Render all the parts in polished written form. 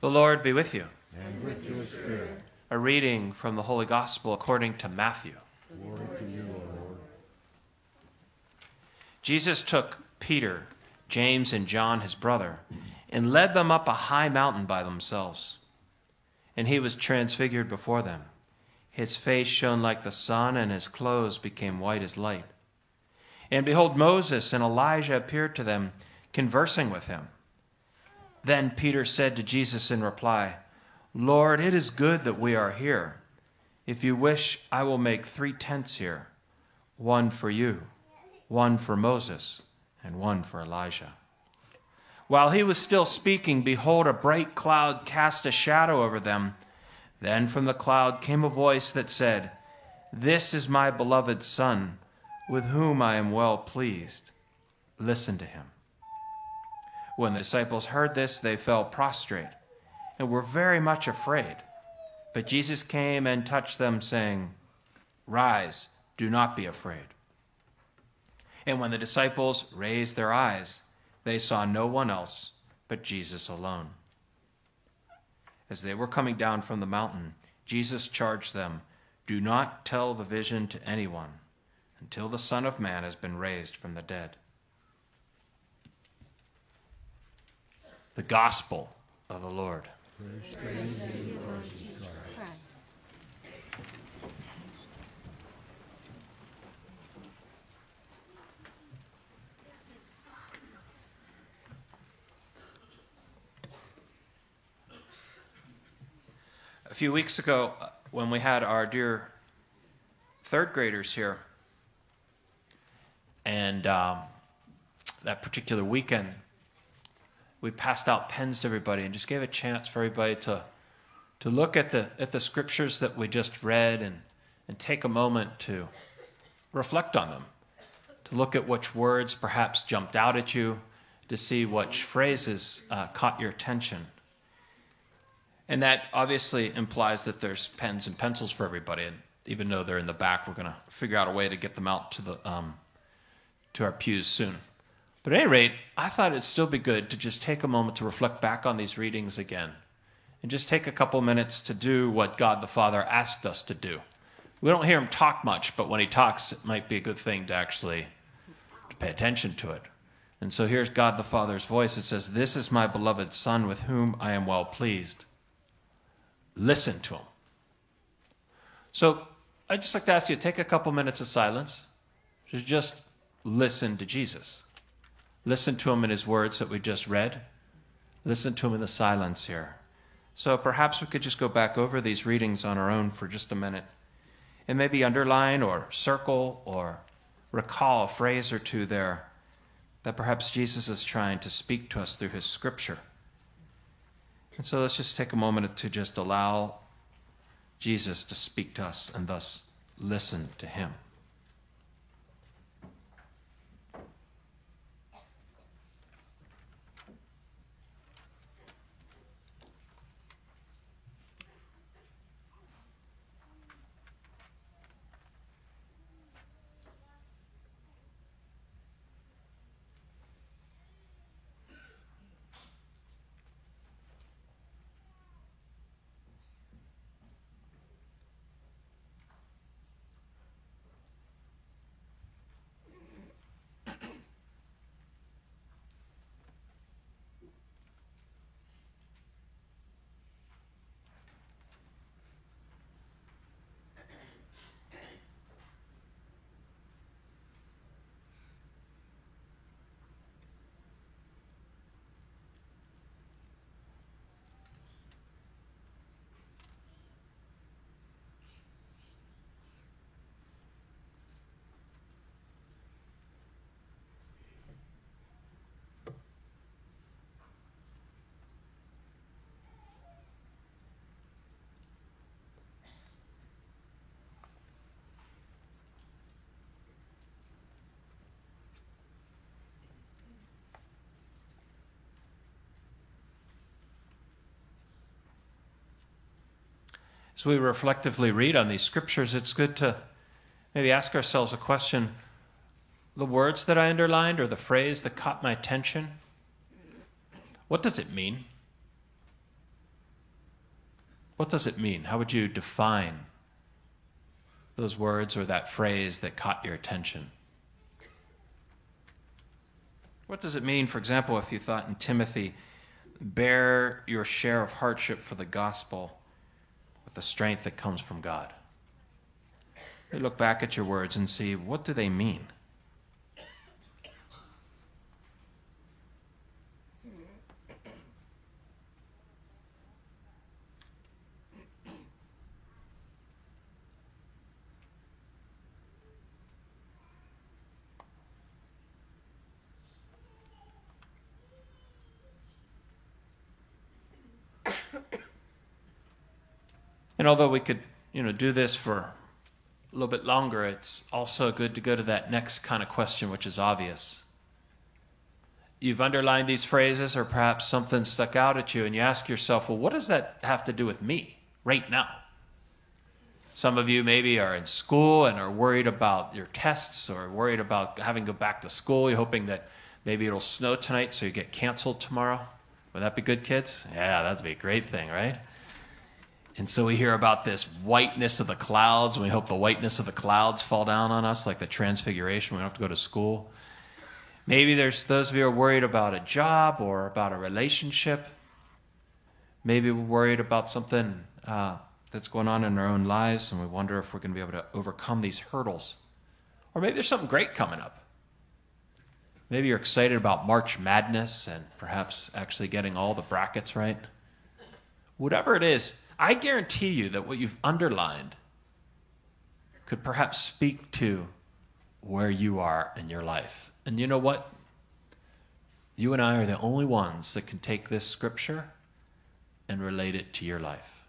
The Lord be with you. And with your spirit. A reading from the Holy Gospel according to Matthew. Glory to you, O Lord. Jesus took Peter, James, and John, his brother, and led them up a high mountain by themselves. And he was transfigured before them. His face shone like the sun, and his clothes became white as light. And behold, Moses and Elijah appeared to them, conversing with him. Then Peter said to Jesus in reply, Lord, it is good that we are here. If you wish, I will make 3 tents here, one for you, one for Moses, and one for Elijah. While he was still speaking, behold, a bright cloud cast a shadow over them. Then from the cloud came a voice that said, This is my beloved Son, with whom I am well pleased. Listen to him. When the disciples heard this, they fell prostrate and were very much afraid. But Jesus came and touched them, saying, Rise, do not be afraid. And when the disciples raised their eyes, they saw no one else but Jesus alone. As they were coming down from the mountain, Jesus charged them, Do not tell the vision to anyone until the Son of Man has been raised from the dead. The Gospel of the Lord. Praise to you, Lord Jesus Christ. A few weeks ago, when we had our dear third graders here, and that particular weekend, we passed out pens to everybody and just gave a chance for everybody to look at the scriptures that we just read and take a moment to reflect on them, to look at which words perhaps jumped out at you, to see which phrases caught your attention. And that obviously implies that there's pens and pencils for everybody. And even though they're in the back, we're going to figure out a way to get them out to our pews soon. But at any rate, I thought it'd still be good to just take a moment to reflect back on these readings again. And just take a couple minutes to do what God the Father asked us to do. We don't hear him talk much, but when he talks, it might be a good thing to actually pay attention to it. And so here's God the Father's voice. It says, This is my beloved Son with whom I am well pleased. Listen to him. So I'd just like to ask you to take a couple minutes of silence to just listen to Jesus. Listen to him in his words that we just read. Listen to him in the silence here. So perhaps we could just go back over these readings on our own for just a minute and maybe underline or circle or recall a phrase or two there that perhaps Jesus is trying to speak to us through his scripture. And so let's just take a moment to just allow Jesus to speak to us and thus listen to him. As we reflectively read on these scriptures, it's good to maybe ask ourselves a question. The words that I underlined or the phrase that caught my attention, what does it mean? What does it mean? How would you define those words or that phrase that caught your attention? What does it mean, for example, if you thought in Timothy, bear your share of hardship for the gospel with the strength that comes from God? You look back at your words and see, what do they mean? And although we could, do this for a little bit longer, it's also good to go to that next kind of question, which is obvious. You've underlined these phrases, or perhaps something stuck out at you, and you ask yourself, well, what does that have to do with me right now? Some of you maybe are in school and are worried about your tests, or worried about having to go back to school. You're hoping that maybe it'll snow tonight so you get canceled tomorrow. Would that be good, kids? Yeah, that'd be a great thing, right? And so we hear about this whiteness of the clouds, and we hope the whiteness of the clouds fall down on us like the transfiguration. We don't have to go to school. Maybe there's those of you who are worried about a job or about a relationship. Maybe we're worried about something that's going on in our own lives, and we wonder if we're going to be able to overcome these hurdles. Or maybe there's something great coming up. Maybe you're excited about March Madness and perhaps actually getting all the brackets right. Whatever it is, I guarantee you that what you've underlined could perhaps speak to where you are in your life. And you know what? You and I are the only ones that can take this scripture and relate it to your life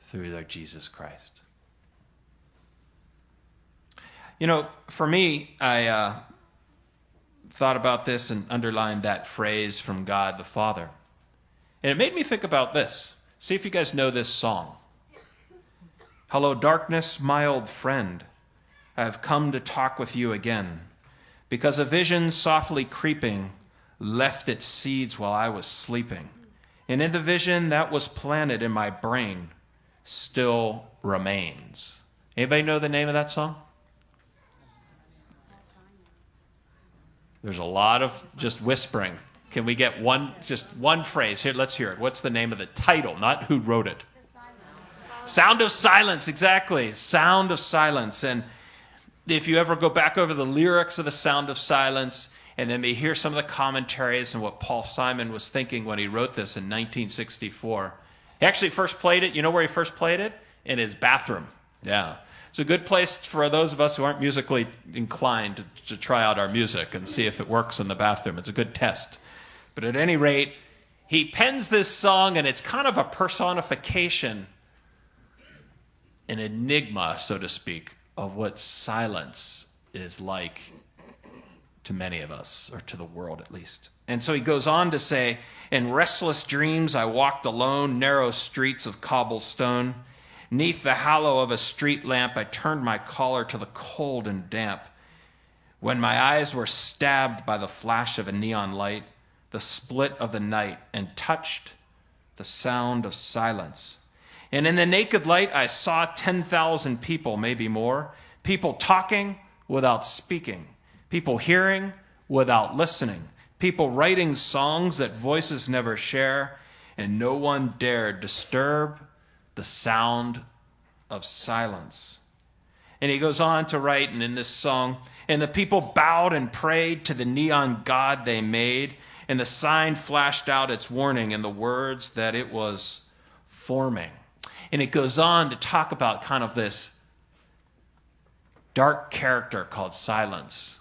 through their Jesus Christ. For me, I thought about this and underlined that phrase from God the Father. And it made me think about this. See if you guys know this song. Hello, darkness, my old friend. I have come to talk with you again, because a vision softly creeping left its seeds while I was sleeping. And in the vision that was planted in my brain still remains. Anybody know the name of that song? There's a lot of just whispering. Can we get just one phrase? Here, let's hear it. What's the name of the title, not who wrote it? Sound of Silence, exactly. Sound of Silence. And if you ever go back over the lyrics of the Sound of Silence, and then you hear some of the commentaries and what Paul Simon was thinking when he wrote this in 1964. He actually first played it. You know where he first played it? In his bathroom. Yeah. It's a good place for those of us who aren't musically inclined to try out our music and see if it works in the bathroom. It's a good test. But at any rate, he pens this song, and it's kind of a personification, an enigma, so to speak, of what silence is like to many of us, or to the world at least. And so he goes on to say, in restless dreams I walked alone, narrow streets of cobblestone. 'Neath the hallow of a street lamp I turned my collar to the cold and damp. When my eyes were stabbed by the flash of a neon light, the split of the night, and touched the sound of silence. And in the naked light I saw 10,000 people, maybe more. People talking without speaking. People hearing without listening. People writing songs that voices never share. And no one dared disturb the sound of silence. And he goes on to write, and in this song, and the people bowed and prayed to the neon god they made. And the sign flashed out its warning in the words that it was forming. And it goes on to talk about kind of this dark character called silence.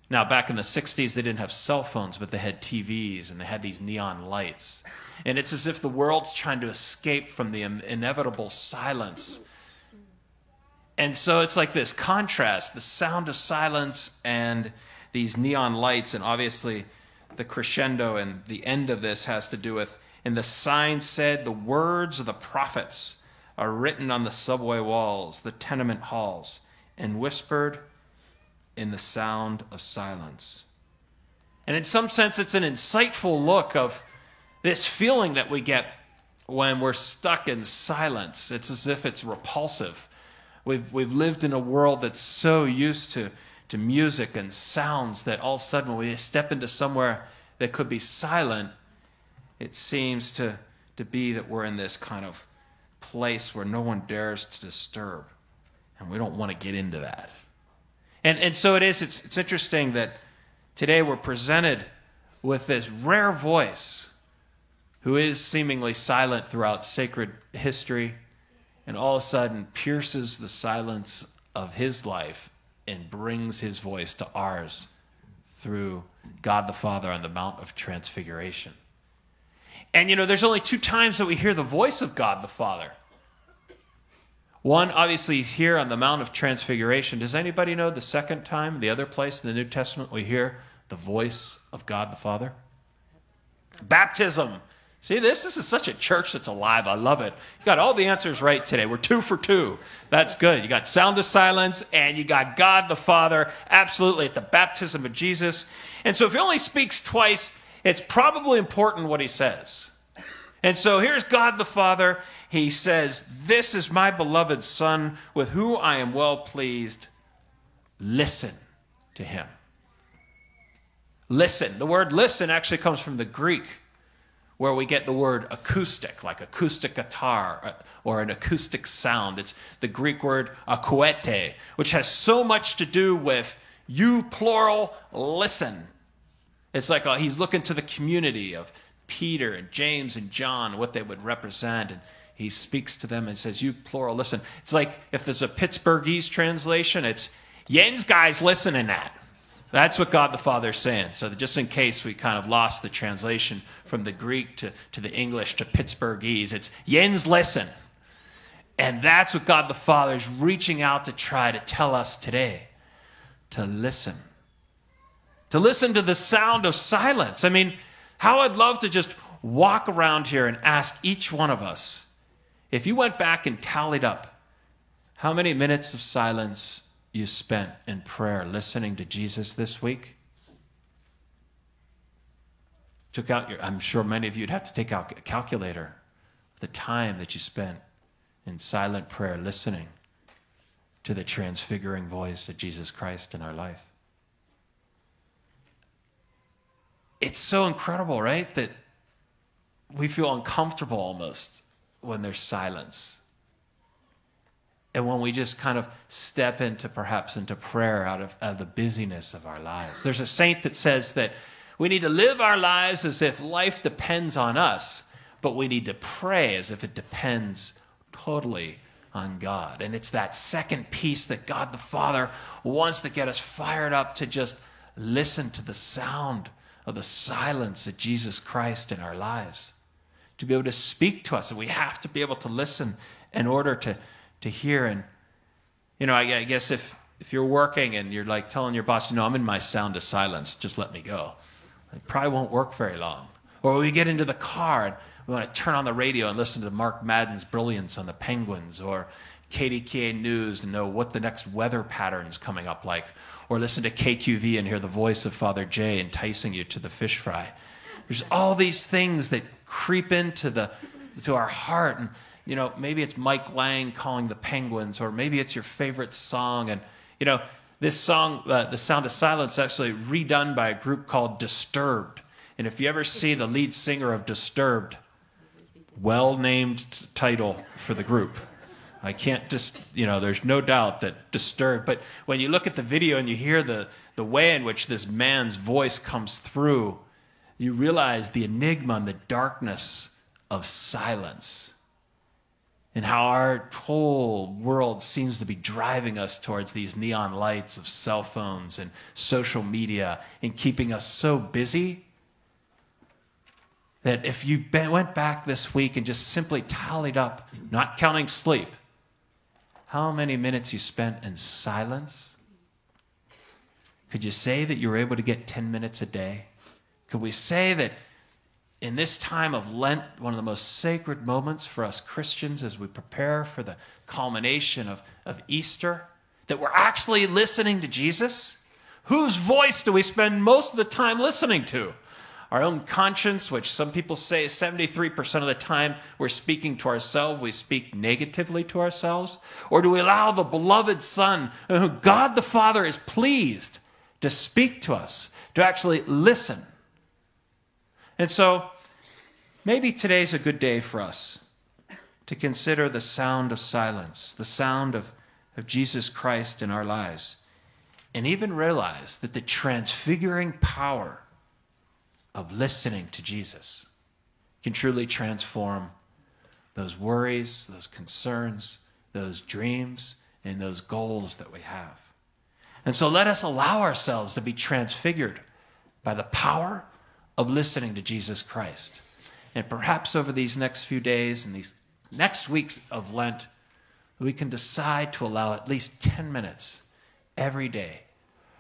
Now, back in the 60s, they didn't have cell phones, but they had TVs, and they had these neon lights. And it's as if the world's trying to escape from the inevitable silence. And so it's like this contrast, the sound of silence and these neon lights, and obviously the crescendo and the end of this has to do with, and the sign said, the words of the prophets are written on the subway walls, the tenement halls, and whispered in the sound of silence. And in some sense, it's an insightful look of this feeling that we get when we're stuck in silence. It's as if it's repulsive. We've lived in a world that's so used to music and sounds that all of a sudden when we step into somewhere that could be silent, it seems to be that we're in this kind of place where no one dares to disturb. And we don't want to get into that. And so it's interesting that today we're presented with this rare voice who is seemingly silent throughout sacred history, and all of a sudden pierces the silence of his life and brings his voice to ours through God the Father on the Mount of Transfiguration. And there's only 2 times that we hear the voice of God the Father. One, obviously, here on the Mount of Transfiguration. Does anybody know the second time, the other place in the New Testament we hear the voice of God the Father? Baptism. See, this is such a church that's alive. I love it. You got all the answers right today. We're 2 for 2. That's good. You got sound of silence, and you got God the Father absolutely at the baptism of Jesus. And so if he only speaks twice, it's probably important what he says. And so here's God the Father. He says, "This is my beloved Son, with whom I am well pleased. Listen to him." Listen. The word listen actually comes from the Greek, where we get the word acoustic, like acoustic guitar or an acoustic sound. It's the Greek word akouete, which has so much to do with you, plural, listen. It's like he's looking to the community of Peter and James and John, what they would represent, and he speaks to them and says, you, plural, listen. It's like if there's a Pittsburghese translation, it's, Jens guys listening at. That's what God the Father is saying. So that just in case we kind of lost the translation from the Greek to the English to Pittsburghese, it's Jens listen. And that's what God the Father is reaching out to try to tell us today, to listen. To listen to the sound of silence. I mean, how I'd love to just walk around here and ask each one of us, if you went back and tallied up how many minutes of silence you spent in prayer listening to Jesus this week. Took out I'm sure many of you would have to take out a calculator, the time that you spent in silent prayer listening to the transfiguring voice of Jesus Christ in our life. It's so incredible, right? That we feel uncomfortable almost when there's silence. And when we just kind of step into prayer out of the busyness of our lives. There's a saint that says that we need to live our lives as if life depends on us, but we need to pray as if it depends totally on God. And it's that second piece that God the Father wants to get us fired up to just listen to the sound of the silence of Jesus Christ in our lives. To be able to speak to us. And we have to be able to listen in order to hear. And, I guess if you're working and you're like telling your boss, I'm in my sound of silence, just let me go. It probably won't work very long. Or we get into the car and we want to turn on the radio and listen to Mark Madden's brilliance on the Penguins, or KDKA News to know what the next weather pattern's coming up like, or listen to KQV and hear the voice of Father Jay enticing you to the fish fry. There's all these things that creep into our heart, and maybe it's Mike Lang calling the Penguins, or maybe it's your favorite song. And this song, The Sound of Silence, actually redone by a group called Disturbed. And if you ever see the lead singer of Disturbed, well-named title for the group. I can't there's no doubt that Disturbed. But when you look at the video and you hear the way in which this man's voice comes through, you realize the enigma and the darkness of silence, and how our whole world seems to be driving us towards these neon lights of cell phones and social media and keeping us so busy that if you went back this week and just simply tallied up, not counting sleep, how many minutes you spent in silence, could you say that you were able to get 10 minutes a day? Could we say that in this time of Lent, one of the most sacred moments for us Christians as we prepare for the culmination of Easter, that we're actually listening to Jesus? Whose voice do we spend most of the time listening to? our own conscience, which some people say 73% of the time we're speaking to ourselves, we speak negatively to ourselves? Or do we allow the beloved Son, who God the Father is pleased to speak to us, to actually listen? And so maybe today's a good day for us to consider the sound of silence, the sound of Jesus Christ in our lives, and even realize that the transfiguring power of listening to Jesus can truly transform those worries, those concerns, those dreams, and those goals that we have. And so let us allow ourselves to be transfigured by the power of listening to Jesus Christ. And perhaps over these next few days and these next weeks of Lent, we can decide to allow at least 10 minutes every day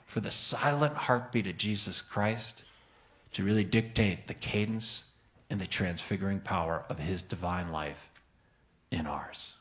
for the silent heartbeat of Jesus Christ to really dictate the cadence and the transfiguring power of his divine life in ours.